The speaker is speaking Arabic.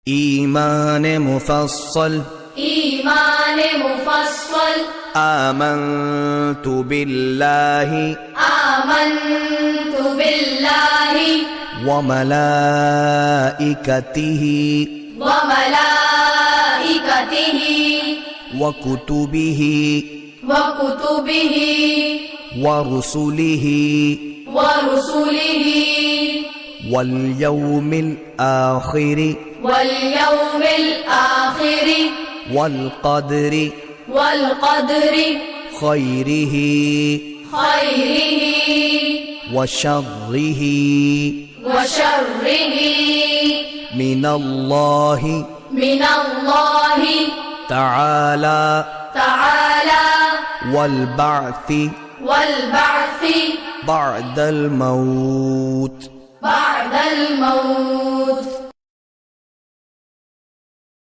إيمان مفصل آمنت بالله وملائكته وكتبه ورسله واليوم الآخر والقدر خيره وشره من الله تعالى والبعث بعد الموت